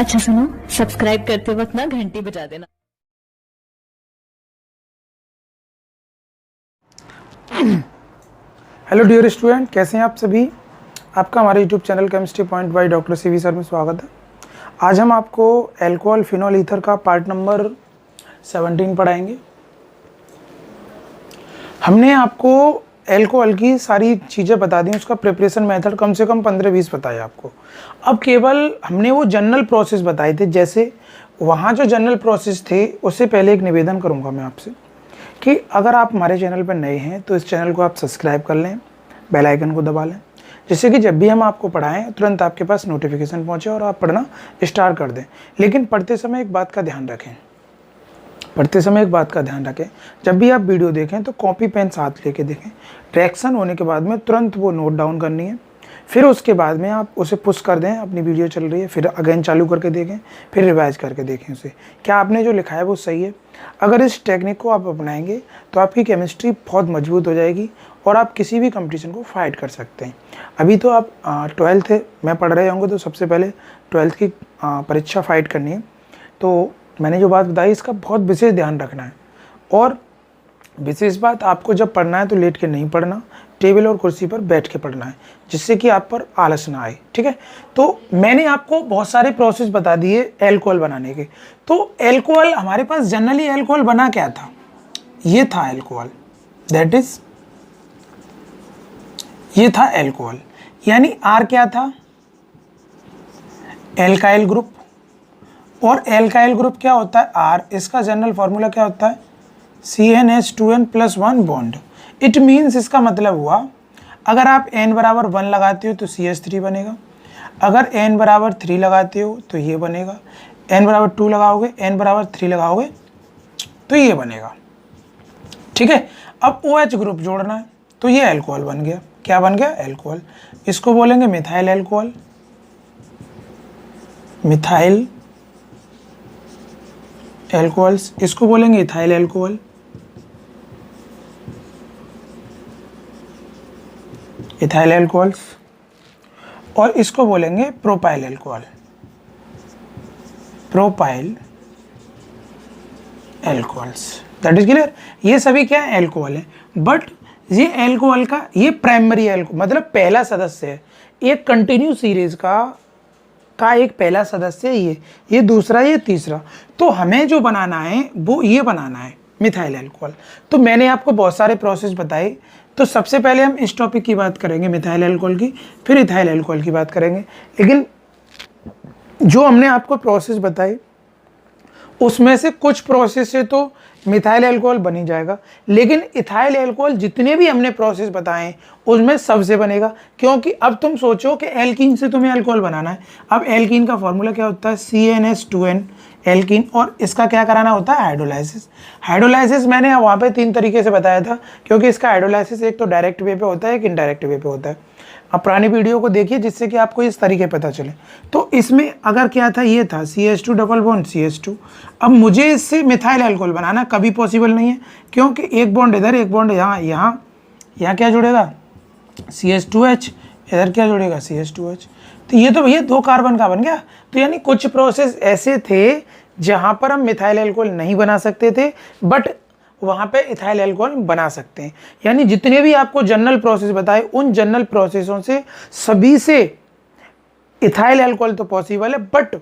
अच्छा सुनो, सब्सक्राइब करते वक्त ना घंटी बजा देना। हेलो डियर स्टूडेंट, कैसे हैं आप सभी। आपका हमारे YouTube channel chemistry point by doctor CV sir में स्वागत है। आज हम आपको अल्कोहल फिनोल ईथर का पार्ट नंबर 17 पढ़ाएंगे। हमने आपको अल्कोहल की सारी चीज़ें बता दी, उसका प्रिपरेशन मेथड कम से कम 15-20 बताया आपको। अब केवल हमने वो जनरल प्रोसेस बताए थे, जैसे वहाँ जो जनरल प्रोसेस थे उससे पहले एक निवेदन करूँगा मैं आपसे कि अगर आप हमारे चैनल पर नए हैं तो इस चैनल को आप सब्सक्राइब कर लें, बेल आइकन को दबा लें, जिससे कि जब भी हम आपको पढ़ाएं तुरंत आपके पास नोटिफिकेशन पहुंचे और आप पढ़ना स्टार्ट कर दें। लेकिन पढ़ते समय एक बात का ध्यान रखें, जब भी आप वीडियो देखें तो कॉपी पेन साथ लेके देखें। डायरेक्शन होने के बाद में तुरंत वो नोट डाउन करनी है, फिर उसके बाद में आप उसे पुश कर दें। अपनी वीडियो चल रही है, फिर अगेन चालू करके देखें, फिर रिवाइज करके देखें उसे, क्या आपने जो लिखा है वो सही है। अगर इस टेक्निक को आप अपनाएंगे तो आपकी केमिस्ट्री बहुत मजबूत हो जाएगी और आप किसी भी कंपटीशन को फाइट कर सकते हैं। अभी तो आप 12th में पढ़ रहे होंगे, तो सबसे पहले 12th की परीक्षा फाइट करनी है। तो मैंने जो बात बताई इसका बहुत विशेष ध्यान रखना है। और विशेष बात, आपको जब पढ़ना है तो लेट के नहीं पढ़ना, टेबल और कुर्सी पर बैठ के पढ़ना है, जिससे कि आप पर आलस ना आए। ठीक है, तो मैंने आपको बहुत सारे प्रोसेस बता दिए अल्कोहल बनाने के। तो अल्कोहल हमारे पास जनरली अल्कोहल बना क्या था, ये था अल्कोहल, दैट इज ये था अल्कोहल। यानी आर क्या था, एल्काइल ग्रुप। और एल्काइल ग्रुप क्या होता है, आर, इसका जनरल फॉर्मूला क्या होता है, CnH2n+1 बॉन्ड। इट मीन्स, इसका मतलब हुआ अगर आप n बराबर 1 लगाते हो तो CH3 बनेगा, अगर n बराबर 3 लगाते हो तो ये बनेगा, n बराबर 2 लगाओगे, n बराबर 3 लगाओगे तो ये बनेगा। ठीक है, अब OH ग्रुप जोड़ना है तो ये अल्कोहल बन गया। क्या बन गया, अल्कोहल। इसको बोलेंगे मिथाइल अल्कोहल, मिथाइल अल्कोहल्स। इसको बोलेंगे इथाइल अल्कोहल, इथाइल अल्कोहल्स। और इसको बोलेंगे propyl alcohol, propyl alcohols. That is clear. ये सभी क्या है, अल्कोहल है। बट ये अल्कोहल का ये प्राइमरी अल्कोहल मतलब पहला सदस्य है, एक कंटिन्यू सीरीज का एक पहला सदस्य है ये दूसरा, ये तीसरा। तो हमें जो बनाना है वो ये बनाना है मिथाइल अल्कोहल। तो मैंने आपको बहुत सारे प्रोसेस बताए। तो सबसे पहले हम इस टॉपिक की बात करेंगे मिथाइल अल्कोहल की, फिर इथाइल अल्कोहल की बात करेंगे। लेकिन जो हमने आपको प्रोसेस बताए उसमें से कुछ प्रोसेस से तो मिथाइल अल्कोहल बन ही जाएगा, लेकिन इथाइल अल्कोहल जितने भी हमने प्रोसेस बताए उसमें सबसे बनेगा। क्योंकि अब तुम सोचो कि एल्कीन से तुम्हें अल्कोहल बनाना है। अब एल्कीन का फॉर्मूला क्या होता है, CnH2n एल्कीन, और इसका क्या कराना होता है, हाइड्रोलाइसिस। हाइड्रोलाइसिस मैंने वहाँ पे 3 तरीके से बताया था, क्योंकि इसका हाइड्रोलाइसिस एक तो डायरेक्ट वे पे होता है, एक इनडायरेक्ट वे पे होता है। अब पुरानी वीडियो को देखिए जिससे कि आपको इस तरीके पता चले। तो इसमें अगर क्या था, ये था CH2 डबल बॉन्ड CH2। अब मुझे इससे मिथाइल अल्कोहल बनाना कभी पॉसिबल नहीं है, क्योंकि एक बॉन्ड इधर, एक बॉन्ड यहाँ क्या जुड़ेगा, CH2H, इधर क्या जुड़ेगा, CH2H। तो ये तो भैया 2 कार्बन का बन गया। तो यानी कुछ प्रोसेस ऐसे थे जहाँ पर हम मिथाइल अल्कोहल नहीं बना सकते थे, बट वहाँ पे इथाइल अल्कोहल बना सकते हैं। यानी जितने भी आपको जनरल प्रोसेस बताए उन जनरल प्रोसेसों से सभी से इथाइल अल्कोहल तो पॉसिबल है, बट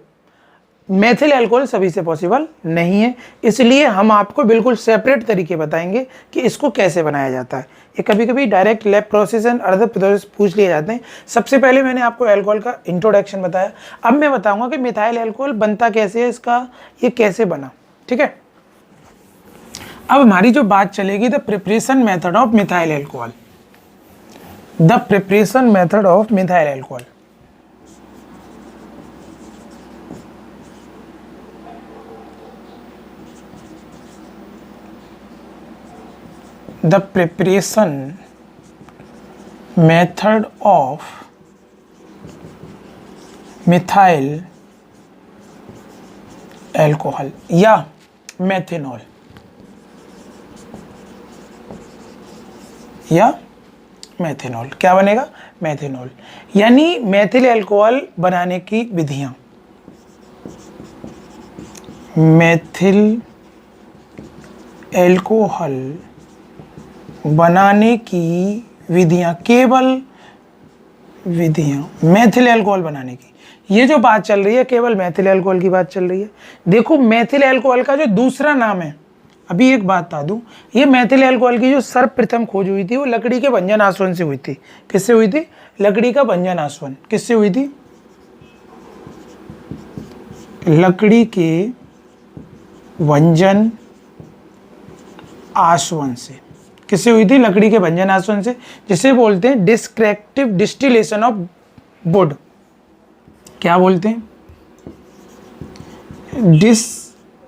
मेथिल अल्कोहल सभी से पॉसिबल नहीं है। इसलिए हम आपको बिल्कुल सेपरेट तरीके बताएंगे कि इसको कैसे बनाया जाता है। ये कभी कभी direct lab process and other process पूछ लिए जाते हैं। सबसे पहले मैंने आपको अल्कोहल का इंट्रोडक्शन बताया, अब मैं बताऊंगा कि मिथाइल अल्कोहल बनता कैसे है, इसका ये कैसे बना। ठीक है, अब हमारी जो बात चलेगी the preparation method of methyl alcohol, the preparation method of methyl alcohol. The preparation method of methyl alcohol या मेथेनॉल या मेथेनॉल। क्या बनेगा, मेथेनॉल। यानी मेथिल अल्कोहल बनाने की विधियां। मेथिल एल्कोहल बनाने की विधियां, केवल विधियां मेथिल एल्कोहल बनाने की, ये जो बात चल रही है केवल मेथिल एल्कोहल की बात चल रही है। देखो मेथिल एल्कोहल का जो दूसरा नाम है, अभी एक बात बता दूं, ये मेथिल एल्कोहल की जो सर्वप्रथम खोज हुई थी वो लकड़ी के भंजन आसवन से हुई थी। किससे हुई थी? लकड़ी का भंजन आसवन किससे हुई थी? लकड़ी के भंजन आसवन से। किससे हुई थी? लकड़ी के भंजन आसवन से, जिसे बोलते हैं डिस्क्रेक्टिव डिस्टिलेशन ऑफ वुड। क्या बोलते हैं? Destructive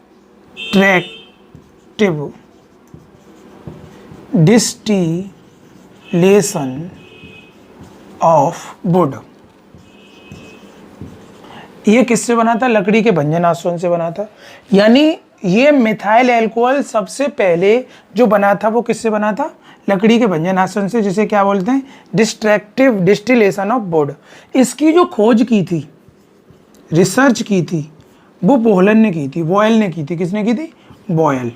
distillation of would. ये किससे बना था? लकड़ी के भंजन आसवन से बना था। यानी ये मिथाइल एल्कोहल सबसे पहले जो बना था वो किससे बना था? लकड़ी के भंजन आसवन से, जिसे क्या बोलते हैं? Destructive distillation of would. इसकी जो खोज की थी, रिसर्च की थी, वो बोहलन ने की थी, बॉयल ने की थी। किसने की थी? बॉयल।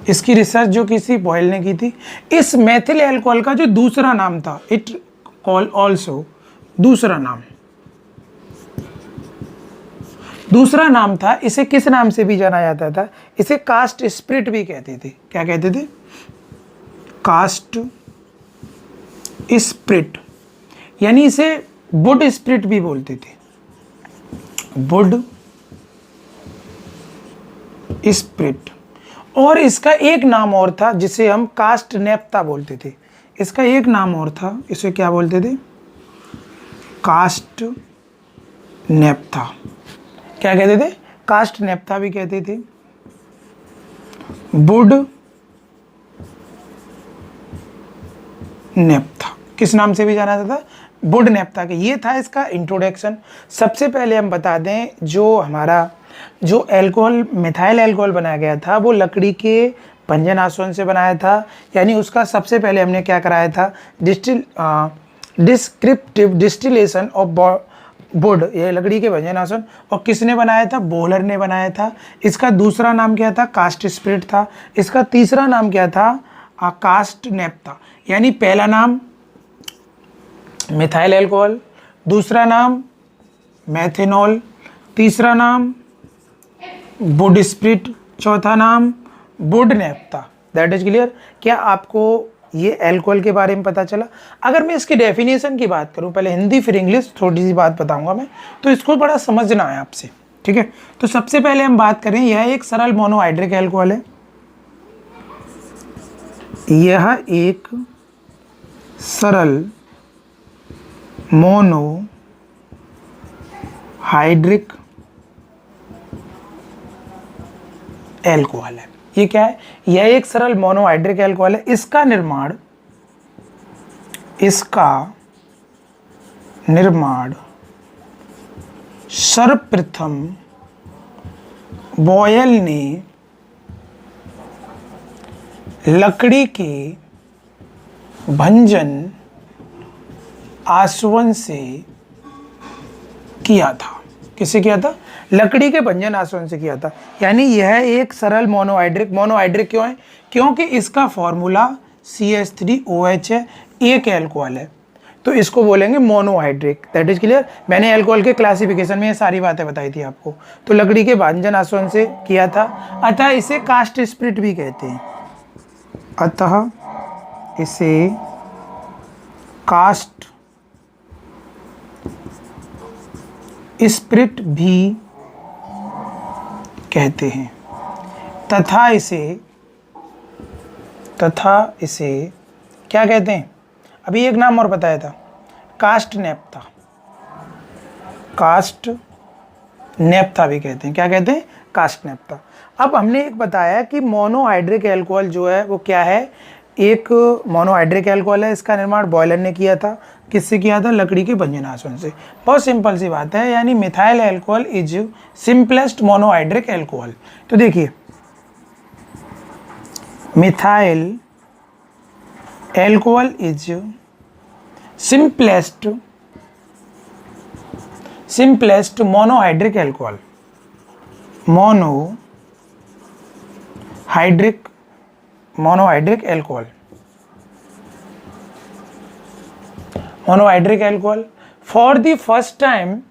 इसकी रिसर्च जो की थी बॉयल ने की थी। इस मेथिल एल्कोहल का जो दूसरा नाम था, इट कॉल ऑल्सो, दूसरा नाम था, इसे किस नाम से भी जाना जाता था? इसे कास्ट स्पिरिट भी कहते थे। क्या कहते थे? कास्ट स्पिरिट, यानी इसे वुड स्पिरिट भी बोलते थे। Would spirit. और इसका एक नाम और था जिसे हम कास्ट नेप्था बोलते थे। इसका एक नाम और था, इसे क्या बोलते थे? कास्ट नेप्था। क्या कहते थे? कास्ट नेप्था भी कहते थे। वुड नेप्था किस नाम से भी जाना जाता था? वुड नेप्था के। ये था इसका इंट्रोडक्शन। सबसे पहले हम बता दें, जो हमारा जो एल्कोहल, मिथाइल एल्कोहल बनाया गया था वो लकड़ी के भंजन आसवन से बनाया था। यानी उसका सबसे पहले हमने क्या कराया था? डिस्क्रिप्टिव डिस्टिलेशन ऑफ वुड, ये लकड़ी के भंजन आसवन। और किसने बनाया था? बोहलर ने बनाया था। इसका दूसरा नाम क्या था? कास्ट स्पिरिट था। इसका तीसरा नाम क्या था? कास्ट नेप्था। यानी पहला नाम मिथाइल एल्कोहल, दूसरा नाम मेथेनॉल, तीसरा नाम वुड स्पिरिट, चौथा नाम wood naphtha. That is clear. क्या आपको ये एल्कोहल के बारे में पता चला? अगर मैं इसकी डेफिनेशन की बात करूं, पहले हिंदी फिर इंग्लिश, थोड़ी सी बात बताऊंगा मैं, तो इसको बड़ा समझना है आपसे, ठीक है? तो सबसे पहले हम बात करें, यह एक सरल मोनोहाइड्रिक एल्कोहल है। यह एक सरल मोनोहाइड्रिक एल्कोहल है। ये क्या है? यह एक सरल मोनोहाइड्रिक एल्कोहल है। इसका निर्माण सर्वप्रथम बॉयल ने लकड़ी के भंजन आसवन से किया था। किससे किया था? लकड़ी के भंजन आसवन से किया था। यानी यह एक सरल मोनोहाइड्रिक क्यों है? क्योंकि इसका फॉर्मूला CH3OH है, एक एल्कोहल है, तो इसको बोलेंगे मोनोहाइड्रिक। That is clear. मैंने एल्कोहल के क्लासिफिकेशन में ये सारी बातें बताई थी आपको। तो लकड़ी के भंजन आसवन से किया था, अतः इसे कास्ट स्पिरिट भी कहते हैं। अतः इसे कास्ट स्पिरिट भी कहते हैं। तथा इसे क्या कहते हैं? अभी एक नाम और बताया था, कास्ट नेप्था। कास्ट नेप्था भी कहते हैं। क्या कहते हैं? कास्ट नेप्था। अब हमने एक बताया कि मोनोहाइड्रिक एल्कोहल जो है वो क्या है? एक मोनोहाइड्रिक एल्कोहल है। इसका निर्माण बॉयलर ने किया था। किससे किया था? लकड़ी के भंजन आसवन से। बहुत सिंपल सी बात है। यानी methyl alcohol is simplest monohydric alcohol. तो देखिए, methyl alcohol is simplest simplest monohydric alcohol, monohydric alcohol, monohydric alcohol for the first time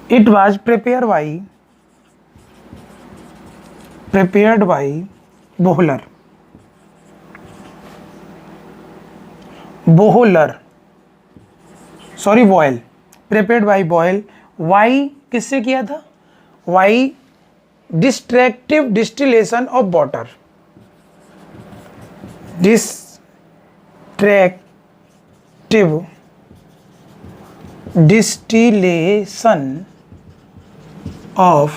it was prepared by Bohler, prepared by Boyle. Why किससे किया था? Why distractive distillation of water, distractive distillation of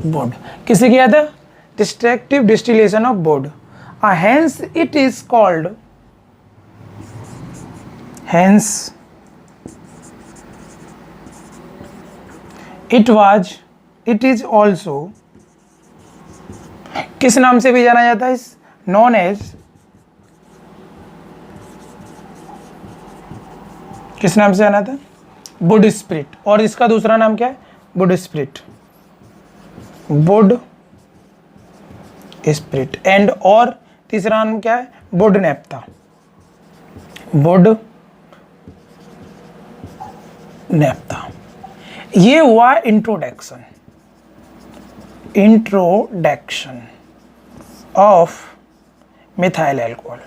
wood, किससे किया था? Distractive distillation of wood. Hence it is called, it is also किस नाम से भी जाना जाता है? नॉन एज, किस नाम से जाना था? Wood spirit. और इसका दूसरा नाम क्या है? Wood spirit, wood spirit. And और तीसरा नाम क्या है? Wood naphtha, wood naphtha. ये हुआ introduction of methyl alcohol,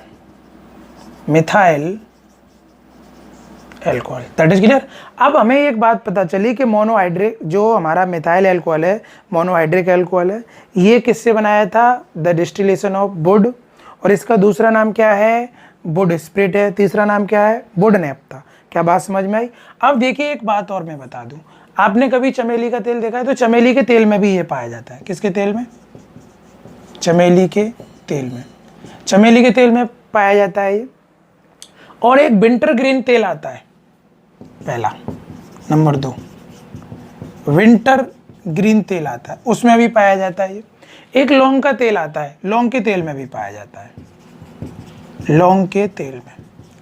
that is clear. अब हमें एक बात पता चली कि मोनोहाइड्रिक जो हमारा मिथाइल एल्कोहल है, मोनोहाइड्रिक एल्कोहल है, ये किससे बनाया था? The distillation of would. और इसका दूसरा नाम क्या है? वुड स्प्रिट है। तीसरा नाम क्या है? वुड नेप्था। क्या बात समझ में आई? अब देखिए एक बात और मैं बता दूं, आपने कभी चमेली का तेल देखा है? तो चमेली के तेल में भी ये पाया जाता है। किसके तेल में? चमेली के तेल में, चमेली के तेल में पाया जाता है ये। और एक विंटर ग्रीन तेल आता है, पहला। नंबर 2 विंटर ग्रीन तेल आता है, उसमें भी पाया जाता है ये। एक लौंग का तेल आता है, लौंग के तेल में भी पाया जाता है, लौंग के तेल में।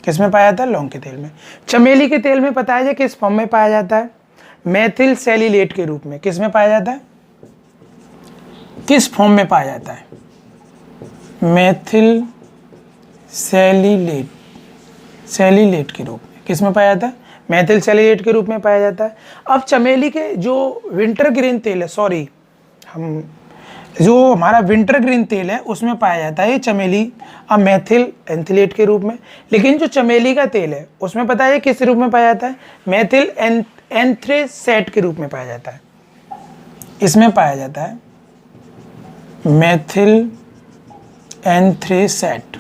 किस में पाया जाता है? लौंग के तेल में। चमेली के तेल में पता है किस फॉर्म में पाया जाता है? मेथिल सैलिलेट के रूप में। किस में पाया जाता है? किस फॉर्म में पाया जाता है? मेथिल सैलिलेट के रूप में। किस में पाया जाता है? मेथिल सैलिलेट के रूप में पाया जाता है। अब चमेली के जो विंटर ग्रीन तेल है, जो हमारा विंटर ग्रीन तेल है उसमें पाया जाता है चमेली अब मेथिल एंथिलेट के रूप में। लेकिन जो चमेली का तेल है उसमें पता है किस रूप में पाया जाता है? मेथिल एंथ्रेसेट के रूप में पाया जाता है। इसमें पाया जाता है मेथिल एंथ्रेसेट।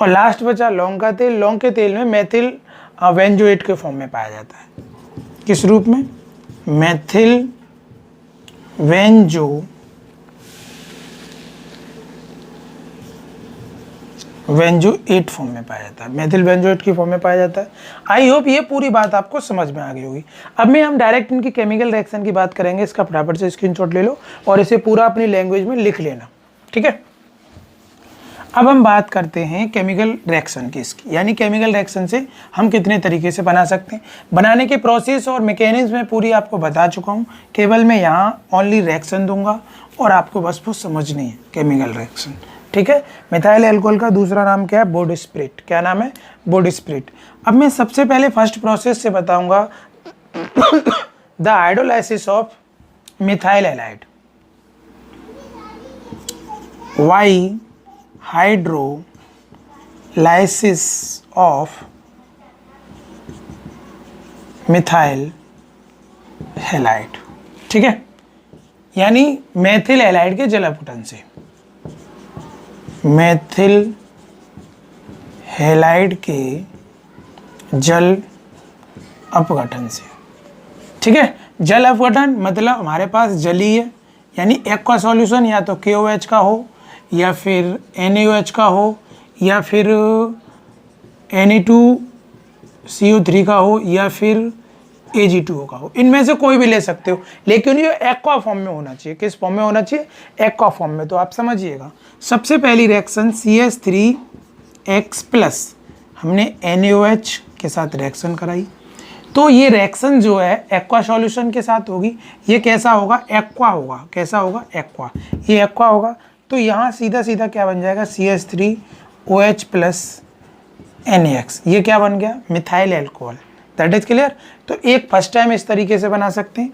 और लास्ट बचा लौंग का तेल। लौंग के तेल में मेथिल बेंजोएट के फॉर्म में पाया जाता है। किस रूप में? मेथिल बेंजोएट फॉर्म में पाया जाता है, मेथिल बेंजोएट की फॉर्म में पाया जाता है। आई होप ये पूरी बात आपको समझ में आ गई होगी। अब में हम डायरेक्ट इनकी केमिकल रिएक्शन की बात करेंगे। इसका फटाफट से स्क्रीनशॉट ले लो और इसे पूरा अपनी लैंग्वेज में लिख लेना, ठीक है। अब हम बात करते हैं केमिकल रिएक्शन की, इसकी यानी केमिकल रिएक्शन से हम कितने तरीके से बना सकते हैं। बनाने के प्रोसेस और मैकेनिज्म में पूरी आपको बता चुका हूँ। केवल मैं यहाँ ओनली रिएक्शन दूंगा और आपको बस वो समझनी है केमिकल रिएक्शन, ठीक है। मिथाइल अल्कोहल का दूसरा नाम क्या है? Wood spirit. क्या नाम है? Wood spirit. अब मैं सबसे पहले फर्स्ट प्रोसेस से बताऊंगा the hydrolysis of methyl halide. Via hydrolysis of methyl halide, ठीक है, यानी मेथिल हैलाइड के जल अपघटन से, मेथिल हैलाइड के जल अपघटन से, ठीक है। जल अपघटन मतलब हमारे पास जलीय यानी एक्वा सॉल्यूशन या तो KOH का हो या फिर NaOH का हो या फिर Na2CO3 का हो या फिर Ag2 होगा। वो इनमें से कोई भी ले सकते हो, लेकिन ये एक्वा फॉर्म में होना चाहिए। किस फॉर्म में होना चाहिए? एक्वा फॉर्म में। तो आप समझिएगा, सबसे पहली रिएक्शन CH3X प्लस हमने NaOH के साथ रिएक्शन कराई, तो ये रिएक्शन जो है एक्वा सॉल्यूशन के साथ होगी। ये कैसा होगा? एक्वा होगा। कैसा होगा? एक्वा। ये एक्वा होगा, तो यहाँ सीधा सीधा क्या बन जाएगा? CH3OH plus NaX। ये क्या बन गया? Methyl alcohol. That is clear. तो एक फर्स्ट टाइम इस तरीके से बना सकते हैं।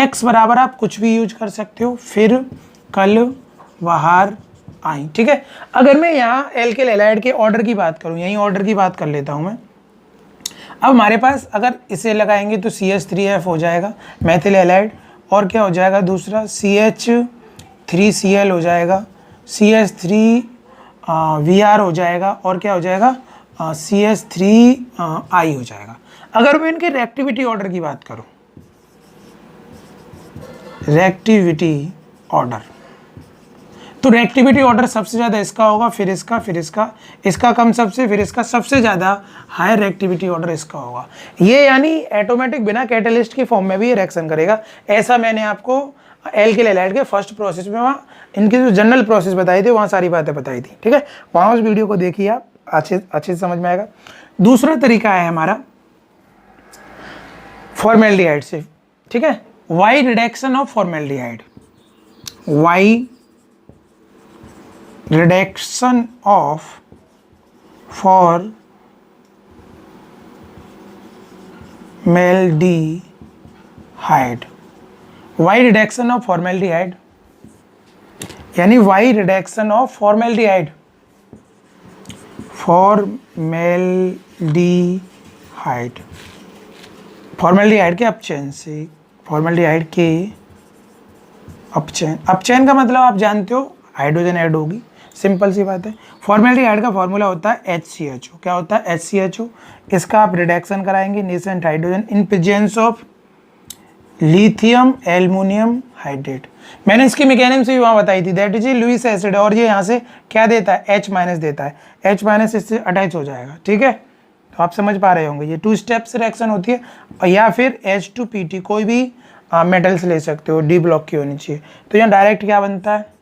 X बराबर आप कुछ भी यूज कर सकते हो, फिर कल बाहर आई। ठीक है। अगर मैं यहाँ एल्किल हैलाइड के ऑर्डर की बात करूँ, यहीं ऑर्डर की बात कर लेता हूँ मैं। अब हमारे पास अगर इसे लगाएंगे तो CH3F हो जाएगा मैथिल हैलाइड, और क्या हो जाएगा दूसरा? CH3Cl हो जाएगा, CH3Vr हो जाएगा, और क्या हो जाएगा? CH3I हो जाएगा। अगर मैं इनके रिएक्टिविटी ऑर्डर की बात करूं, रिएक्टिविटी ऑर्डर, तो रिएक्टिविटी ऑर्डर सबसे ज़्यादा इसका होगा, फिर इसका, फिर इसका कम सबसे, फिर इसका सबसे ज़्यादा हायर रिएक्टिविटी ऑर्डर इसका होगा। ये यानी ऑटोमेटिक बिना कैटलिस्ट की फॉर्म में भी रिएक्शन करेगा। ऐसा मैंने आपको एल्किल हैलाइड के फर्स्ट प्रोसेस में, वहाँ इनकी जो जनरल प्रोसेस बताई थी, वहाँ सारी बातें बताई थी। ठीक है, वहाँ उस वीडियो को देखिए आप, अच्छे से समझ में आएगा। दूसरा तरीका है हमारा फॉर्मेल्डिहाइड से। ठीक है, by reduction of formaldehyde, by reduction of formaldehyde, by reduction of formaldehyde, यानी by reduction of formaldehyde, formaldehyde, formaldehyde के अपचयन से, फॉर्मेल्डिहाइड के अपचयन। अपचयन का मतलब आप जानते हो, हाइड्रोजन ऐड होगी, सिंपल सी बात है। फॉर्मेल्डिहाइड का फॉर्मूला होता है HCHO। क्या होता है? HCHO। इसका आप रिडक्शन कराएंगे nascent hydrogen in presence of lithium aluminium hydrate. मैंने इसकी मैकेनिज्म से भी वहाँ बताई थी, दैट इज लुईस एसिड, और ये यहाँ से क्या देता है? H माइनस देता है। H माइनस इससे अटैच हो जाएगा। ठीक है, तो आप समझ पा रहे होंगे, ये 2 स्टेप्स रिएक्शन होती है। और या फिर H2PT, कोई भी मेटल्स ले सकते हो, D ब्लॉक की होनी चाहिए। तो यहाँ डायरेक्ट क्या बनता है?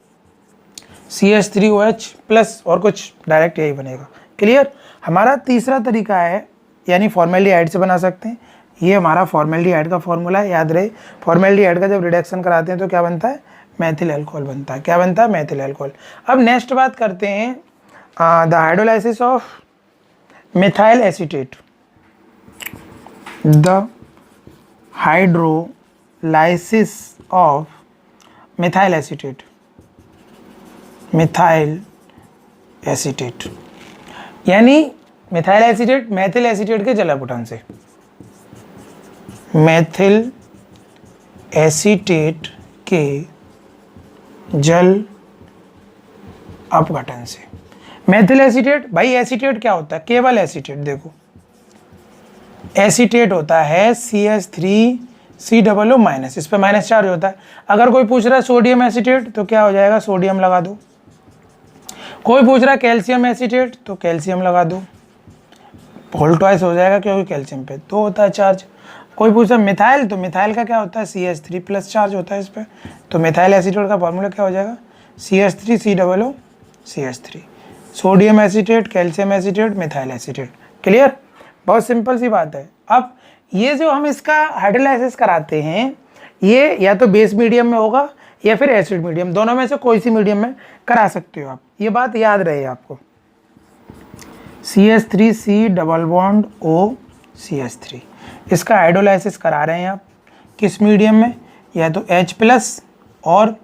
CH3OH प्लस, और कुछ डायरेक्ट यही बनेगा। क्लियर। हमारा तीसरा तरीका है, यानी फॉर्मेल्डिहाइड से बना सकते हैं। ये हमारा फॉर्मेल्डिहाइड का फॉर्मूला है, याद रहे। फॉर्मेल्डिहाइड का जब रिडक्शन कराते हैं तो क्या बनता है? मैथिल अल्कोहल बनता है। क्या बनता है? मैथिल अल्कोहल। अब नेक्स्ट बात करते हैं the hydrolysis of methyl acetate, the hydrolysis of methyl acetate, methyl acetate, यानी मिथाइल एसीटेट मैथिल एसीटेट के जलापुटन से, मैथिल एसीटेट के जल अपघटन से। मैथिल एसीटेट, भाई एसीटेट क्या होता है? केवल एसीटेट। देखो एसीटेट होता है CH3COO माइनस, इस पे माइनस चार्ज होता है। अगर कोई पूछ रहा है सोडियम एसीटेट, तो क्या हो जाएगा? सोडियम लगा दो। कोई पूछ रहा है कैल्शियम एसीटेट, तो कैल्शियम लगा दो, वोल्टवाइज हो जाएगा, क्योंकि कैल्शियम पे 2 होता है चार्ज। कोई पूछ रहा है मिथाइल, तो मिथाइल का क्या होता है? CH3 प्लस चार्ज होता है इस पर, तो मिथाइल एसीटेट का फॉर्मूला क्या हो जाएगा? CH3COO CH3। Sodium acetate, calcium acetate, methyl acetate. Clear. बहुत सिंपल सी बात है। अब ये जो हम इसका हाइड्रोलाइसिस कराते हैं, ये या तो बेस मीडियम में होगा या फिर एसिड मीडियम, दोनों में से कोई सी मीडियम में करा सकते हो आप। ये बात याद रहे आपको। CH3C double bond O CH3, इसका हाइड्रोलाइसिस करा रहे हैं आप किस मीडियम में? या तो H प्लस और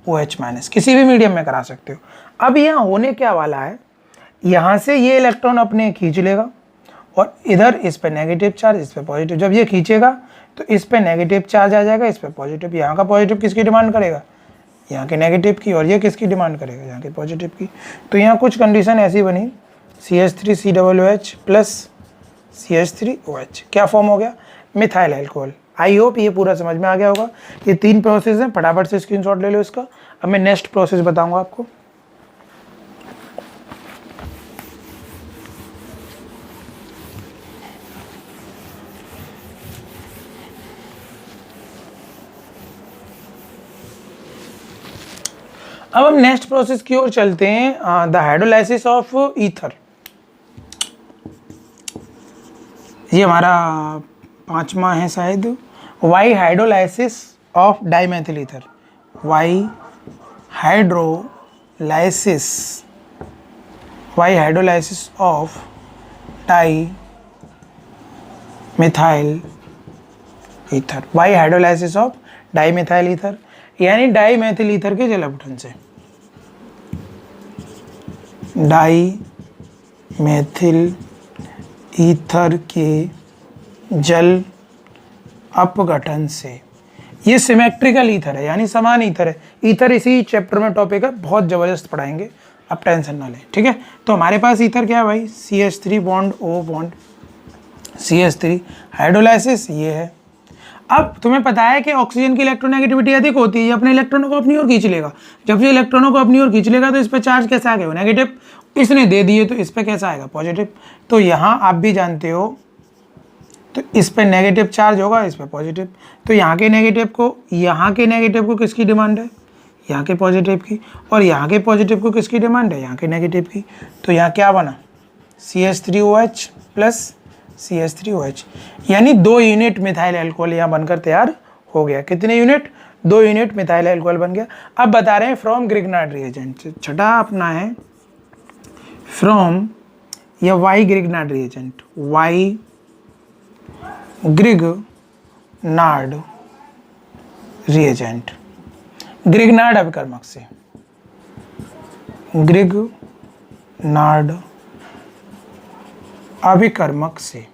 OH माइनस, किसी भी मीडियम में करा सकते हो। अब यहाँ होने क्या वाला है, यहाँ से ये इलेक्ट्रॉन अपने खींच लेगा, और इधर इस पे नेगेटिव चार्ज, इस पे पॉजिटिव। जब ये खींचेगा तो इस पे नेगेटिव चार्ज आ जाएगा, इस पे पॉजिटिव। यहाँ का पॉजिटिव किसकी डिमांड करेगा? यहाँ के नेगेटिव की। और ये किसकी डिमांड करेगा? यहाँ के पॉजिटिव की। तो यहाँ कुछ कंडीशन ऐसी बनी, CH3COOH प्लस CH3OH, क्या फॉर्म हो गया? Methyl alcohol. आई होप ये पूरा समझ में आ गया होगा। ये 3 प्रोसेस हैं, फटाफट से स्क्रीनशॉट ले लो इसका। अब मैं नेक्स्ट प्रोसेस बताऊंगा आपको। अब हम नेक्स्ट प्रोसेस की ओर चलते हैं, द हाइड्रोलाइसिस ऑफ ईथर। ये हमारा 5वां है शायद। Via hydrolysis of dimethyl ether, via hydrolysis of dimethyl ether, via hydrolysis of dimethyl ether, यानी डाईमेथिल ईथर के जल अपघटन से, डाईमेथिल ईथर के जल अपघटन से। ये सिमेट्रिकल ईथर है, यानी समान ईथर है। ईथर इसी चैप्टर में टॉपिक है, बहुत ज़बरदस्त पढ़ाएंगे, आप टेंशन ना लें, ठीक है। तो हमारे पास ईथर क्या है भाई, CH3 bond O bond CH3, hydrolysis ये है। अब तुम्हें पता है कि ऑक्सीजन की इलेक्ट्रोनेगेटिविटी अधिक होती है, ये अपने इलेक्ट्रॉनों को अपनी ओर खींच लेगा। जब ये इलेक्ट्रॉनों को अपनी ओर खींच लेगा तो इस पर चार्ज कैसा आएगा, नेगेटिव। इसने दे दिए तो इस पर कैसा आएगा, पॉजिटिव। तो यहाँ आप भी जानते हो, तो इस पर नेगेटिव चार्ज होगा, इस पर पॉजिटिव। तो यहाँ के नेगेटिव को किसकी डिमांड है, यहाँ के पॉजिटिव की, और यहाँ के पॉजिटिव को किसकी डिमांड है, यहाँ के नेगेटिव की। तो यहाँ क्या बना, CH3OH प्लस CH3OH, यानी 2 यूनिट मिथाइल अल्कोहल यहाँ बनकर तैयार हो गया। कितने यूनिट, 2 यूनिट मिथाइल अल्कोहल बन गया। अब बता रहे हैं फ्रॉम ग्रिग्नार्ड रिएजेंट, छठा अपना है फ्रॉम या by Grignard reagent, by Grignard reagent, Grignard अपकर्मक से, ग्रिग्नार्ड अभिकर्मक से।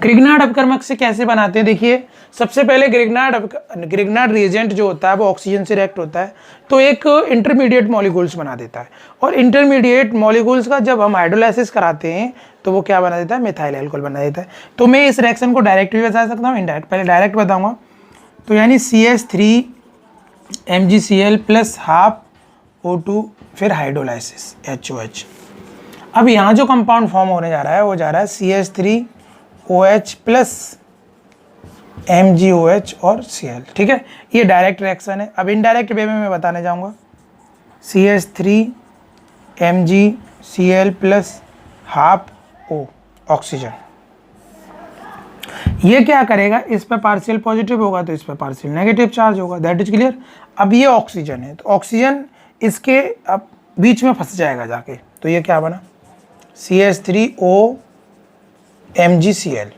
ग्रिग्नार्ड अपकर्मक से कैसे बनाते हैं, देखिए सबसे पहले ग्रिग्नार्ड रिएजेंट जो होता है वो ऑक्सीजन से रिएक्ट होता है, तो एक इंटरमीडिएट मॉलिक्यूल्स बना देता है। और इंटरमीडिएट मॉलिक्यूल्स का जब हम हाइड्रोलाइसिस कराते हैं तो वो क्या बना देता है, मिथाइल अल्कोहल बना देता है। तो मैं इस रिएक्शन को डायरेक्ट भी बता सकता हूँ, इनडायरेक्ट। पहले डायरेक्ट बताऊंगा, तो यानी CH3 MgCl plus half O2, फिर हाइड्रोलाइसिस HOH। अब यहाँ जो कंपाउंड फॉर्म होने जा रहा है वो जा रहा है CH3OH प्लस MgOH और Cl, ठीक है। ये डायरेक्ट रिएक्शन है। अब इनडायरेक्ट वे में मैं बताने जाऊँगा, CH3 MgCl plus half O oxygen. ये क्या करेगा, इस पे पार्शियल पॉजिटिव होगा तो इस पे पार्शियल नेगेटिव चार्ज होगा, दैट इज क्लियर। अब ये ऑक्सीजन है, तो ऑक्सीजन इसके अब बीच में फंस जाएगा जाके, तो ये क्या बना, CH3O MgCl।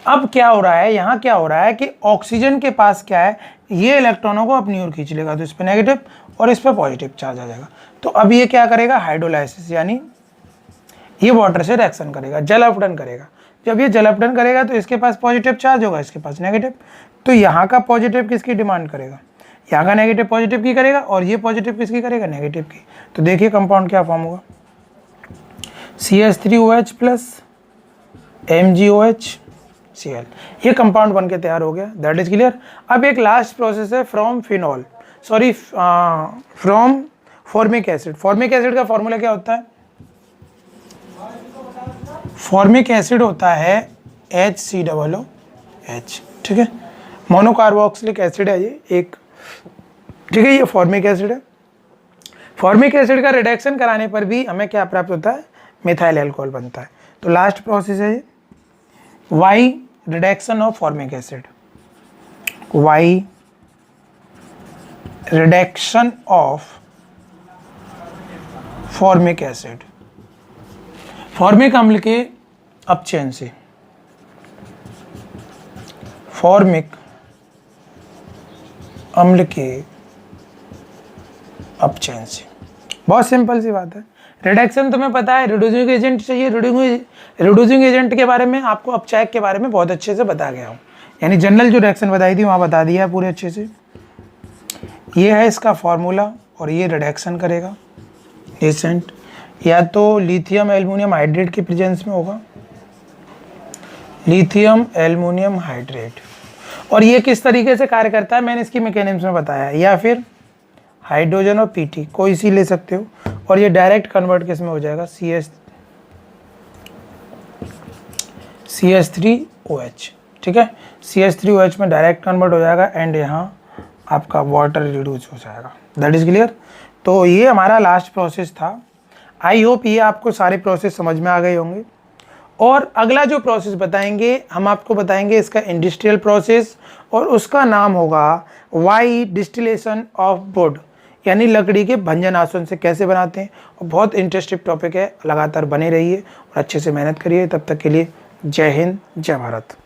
अब क्या हो रहा है, यहाँ क्या हो रहा है कि ऑक्सीजन के पास क्या है, ये इलेक्ट्रॉनों को अपनी ओर खींच लेगा, तो इस पर नेगेटिव और इस पर पॉजिटिव चार्ज आ जाएगा। तो अब ये क्या करेगा, हाइड्रोलाइसिस, यानी ये वाटर से रिएक्शन करेगा, जल अपघटन करेगा। जब ये जल अपघटन करेगा तो इसके पास पॉजिटिव चार्ज होगा, इसके पास नेगेटिव। तो यहाँ का पॉजिटिव किसकी डिमांड करेगा, यहाँ का नेगेटिव पॉजिटिव की करेगा, और ये पॉजिटिव किसकी करेगा, नेगेटिव की। तो देखिए कंपाउंड क्या फॉर्म होगा, CH3OH प्लस MgOH Cl। ये कंपाउंड बन के तैयार हो गया, दैट इज क्लियर। अब एक लास्ट प्रोसेस है from formic acid. Formic acid का फॉर्मूला क्या होता है, फॉर्मिक एसिड होता है HCOOH, ठीक है। मोनोकार्बोक्सिलिक एसिड है ये एक, ठीक है, ये फॉर्मिक एसिड है। फॉर्मिक एसिड का रिडक्शन कराने पर भी हमें क्या प्राप्त होता है, मिथाइल अल्कोहल बनता है। तो लास्ट प्रोसेस है ये, via reduction of formic acid, via reduction of formic acid, formic अम्ल के अपचयन से, फॉर्मिक अम्ल के अपचयन से। बहुत सिंपल सी बात है। रिडक्शन तुम्हें पता है, रिड्यूसिंग एजेंट चाहिए। रिड्यूसिंग एजेंट के बारे में आपको अपचायक के बारे में बहुत अच्छे से बता गया हूँ, यानी जनरल जो रिएक्शन बताई थी वहाँ बता दिया है पूरे अच्छे से। ये है इसका फॉर्मूला, और ये रिडक्शन करेगा एजेंट या तो लिथियम एल्युमिनियम हाइड्रेट के प्रेजेंस में होगा, लिथियम एल्युमिनियम हाइड्रेट। और ये किस तरीके से कार्य करता है मैंने इसकी मैकेनिज्म में बताया, या फिर हाइड्रोजन और पीटी कोई सी ले सकते हो, और ये डायरेक्ट कन्वर्ट किस में हो जाएगा, CH3OH, ठीक है। CH3OH में डायरेक्ट कन्वर्ट हो जाएगा, एंड यहाँ आपका वाटर रिड्यूस हो जाएगा। That is clear. तो ये हमारा लास्ट प्रोसेस था। आई होप ये आपको सारे प्रोसेस समझ में आ गए होंगे। और अगला जो प्रोसेस बताएंगे हम आपको बताएंगे इसका इंडस्ट्रियल प्रोसेस, और उसका नाम होगा वाई डिस्टिलेशन ऑफ वुड, यानी लकड़ी के भंजनासन से कैसे बनाते हैं। और बहुत इंटरेस्टिंग टॉपिक है, लगातार बने रहिए और अच्छे से मेहनत करिए। तब तक के लिए जय हिंद, जय भारत।